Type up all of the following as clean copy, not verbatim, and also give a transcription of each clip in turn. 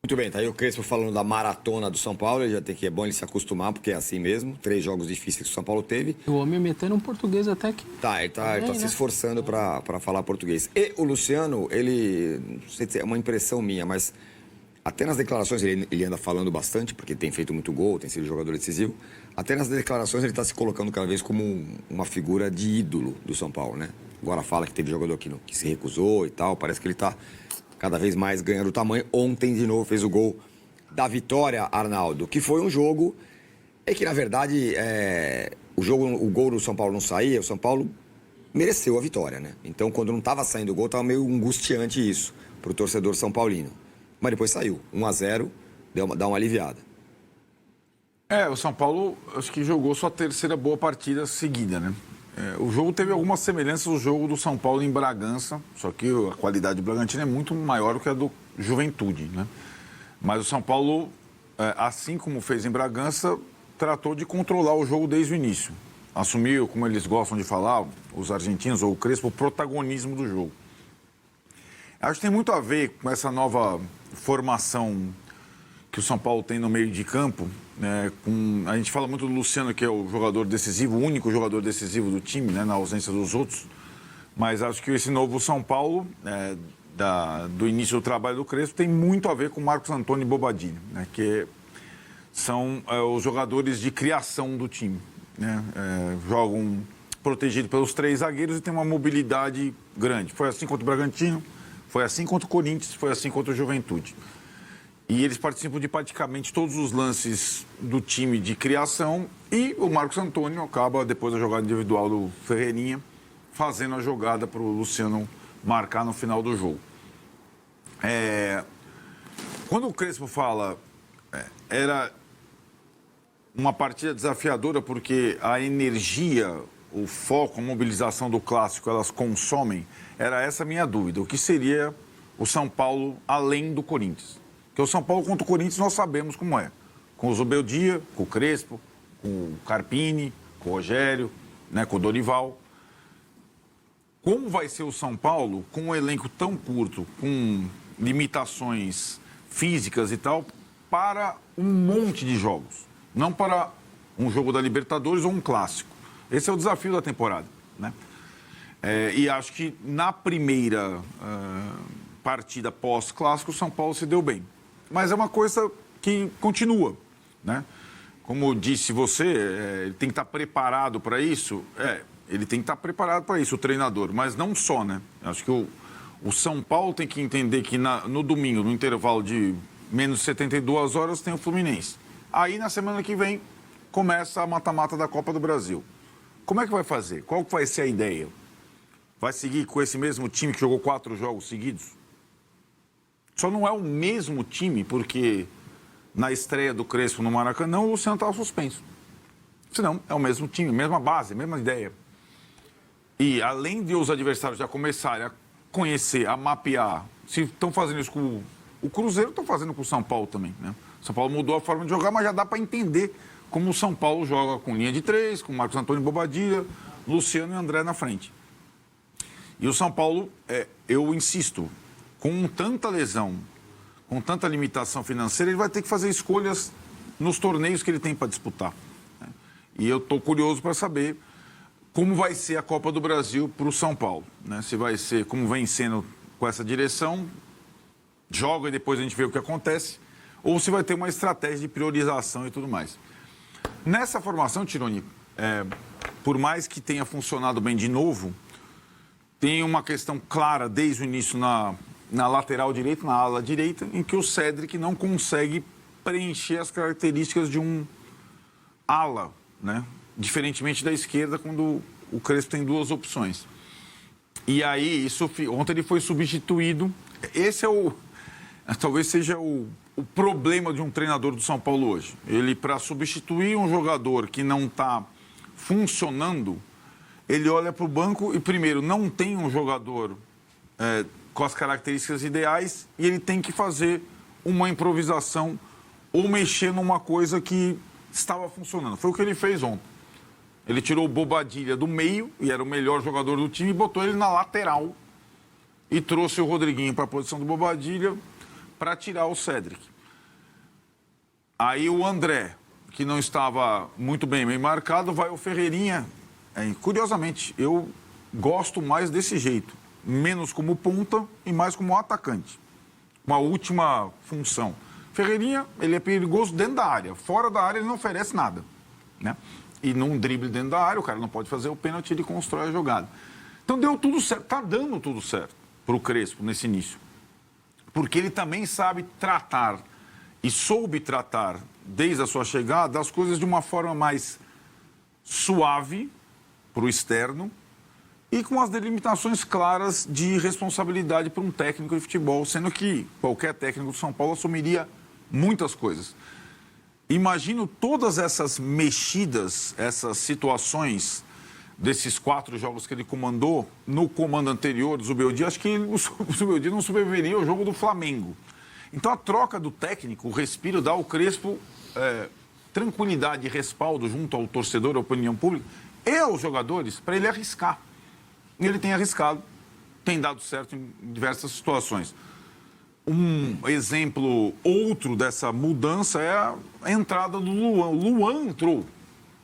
Muito bem, tá aí o Crespo falando da maratona do São Paulo. Ele já tem que, é bom ele se acostumar, porque é assim mesmo. 3 jogos difíceis que o São Paulo teve. O homem metendo um português até que... Ele tá se esforçando para falar português. E o Luciano, ele, não sei se é uma impressão minha, mas até nas declarações ele anda falando bastante, porque tem feito muito gol, tem sido jogador decisivo. Até nas declarações ele está se colocando cada vez como uma figura de ídolo do São Paulo, né? Agora fala que teve jogador que se recusou e tal, parece que ele está cada vez mais ganhando tamanho. Ontem, de novo, fez o gol da vitória, Arnaldo, que foi um jogo que, na verdade, o gol do São Paulo não saía, o São Paulo mereceu a vitória, né? Então, quando não estava saindo o gol, estava meio angustiante isso para o torcedor são paulino. Mas depois saiu, 1-0, dá uma aliviada. O São Paulo, acho que jogou sua terceira boa partida seguida, né? O jogo teve algumas semelhanças ao jogo do São Paulo em Bragança, só que a qualidade do Bragantino é muito maior do que a do Juventude, né? Mas o São Paulo, assim como fez em Bragança, tratou de controlar o jogo desde o início. Assumiu, como eles gostam de falar, os argentinos ou o Crespo, o protagonismo do jogo. Acho que tem muito a ver com essa nova formação que o São Paulo tem no meio de campo, né? A gente fala muito do Luciano, que é o jogador decisivo, o único jogador decisivo do time, né? Na ausência dos outros. Mas acho que esse novo São Paulo, do início do trabalho do Crespo, tem muito a ver com Marcos Antônio e Bobadilha, né? Que são os jogadores de criação do time, né? Jogam protegido pelos 3 zagueiros e tem uma mobilidade grande. Foi assim contra o Bragantino, foi assim contra o Corinthians, foi assim contra o Juventude. E eles participam de praticamente todos os lances do time de criação. E o Marcos Antônio acaba, depois da jogada individual do Ferreirinha, fazendo a jogada para o Luciano marcar no final do jogo. Quando o Crespo fala, era uma partida desafiadora porque a energia, o foco, a mobilização do clássico, elas consomem, era essa a minha dúvida. O que seria o São Paulo além do Corinthians? Porque o São Paulo contra o Corinthians nós sabemos como é. Com o Zubeldia, com o Crespo, com o Carpini, com o Rogério, né, com o Dorival. Como vai ser o São Paulo com um elenco tão curto, com limitações físicas e tal, para um monte de jogos? Não para um jogo da Libertadores ou um clássico. Esse é o desafio da temporada, né? E acho que na primeira partida pós-clássico, o São Paulo se deu bem. Mas é uma coisa que continua, né? Como disse você, ele tem que estar preparado para isso. Ele tem que estar preparado para isso, o treinador. Mas não só, né? Acho que o São Paulo tem que entender que no domingo, no intervalo de menos 72 horas, tem o Fluminense. Aí, na semana que vem, começa a mata-mata da Copa do Brasil. Como é que vai fazer? Qual vai ser a ideia? Vai seguir com esse mesmo time que jogou 4 jogos seguidos? Só não é o mesmo time porque na estreia do Crespo no Maracanã o Luciano estava suspenso. Senão, é o mesmo time, mesma base, mesma ideia. E além de os adversários já começarem a conhecer, a mapear, se estão fazendo isso com o Cruzeiro, estão fazendo com o São Paulo também, né? O São Paulo mudou a forma de jogar, mas já dá para entender como o São Paulo joga com linha de 3, com Marcos Antônio e Bobadilha, Luciano e André na frente. E o São Paulo, eu insisto, com tanta lesão, com tanta limitação financeira, ele vai ter que fazer escolhas nos torneios que ele tem para disputar, né? E eu estou curioso para saber como vai ser a Copa do Brasil para o São Paulo, né? Se vai ser como vem sendo com essa direção, joga e depois a gente vê o que acontece, ou se vai ter uma estratégia de priorização e tudo mais. Nessa formação, Tironi, por mais que tenha funcionado bem de novo, tem uma questão clara desde o início na lateral direita, na ala direita, em que o Cédric não consegue preencher as características de um ala, né? Diferentemente da esquerda, quando o Crespo tem 2 opções. E aí, ontem ele foi substituído. Esse talvez seja o problema de um treinador do São Paulo hoje. Ele, para substituir um jogador que não está funcionando, ele olha para o banco e, primeiro, não tem um jogador com as características ideais e ele tem que fazer uma improvisação ou mexer numa coisa que estava funcionando. Foi o que ele fez ontem. Ele tirou o Bobadilha do meio, e era o melhor jogador do time, e botou ele na lateral e trouxe o Rodriguinho para a posição do Bobadilha para tirar o Cédric. Aí o André, que não estava muito bem marcado, vai o Ferreirinha. Curiosamente, eu gosto mais desse jeito. Menos como ponta e mais como atacante. Uma última função. Ferreirinha, ele é perigoso dentro da área. Fora da área, ele não oferece nada. Né? E num drible dentro da área, o cara não pode fazer o pênalti, ele constrói a jogada. Então deu tudo certo, está dando tudo certo para o Crespo nesse início. Porque ele também sabe tratar e soube tratar, desde a sua chegada, as coisas de uma forma mais suave para o externo e com as delimitações claras de responsabilidade para um técnico de futebol, sendo que qualquer técnico do São Paulo assumiria muitas coisas. Imagino todas essas mexidas, essas situações desses 4 jogos que ele comandou, no comando anterior do Zubeldia, acho que o Zubeldia não sobreviveria ao jogo do Flamengo. Então a troca do técnico, o respiro, dá ao Crespo tranquilidade e respaldo junto ao torcedor, à opinião pública e aos jogadores para ele arriscar. E ele tem arriscado, tem dado certo em diversas situações. Um exemplo outro dessa mudança é a entrada do Luan. O Luan entrou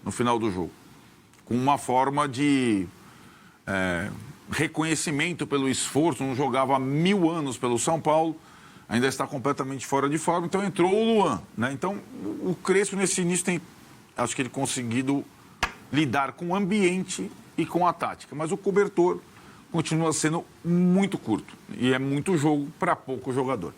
no final do jogo com uma forma de reconhecimento pelo esforço, não jogava há 1000 anos pelo São Paulo, ainda está completamente fora de forma, então entrou o Luan. Né? Então, o Crespo nesse início tem, acho que ele conseguido lidar com o ambiente e com a tática, mas o cobertor continua sendo muito curto e é muito jogo para pouco jogador.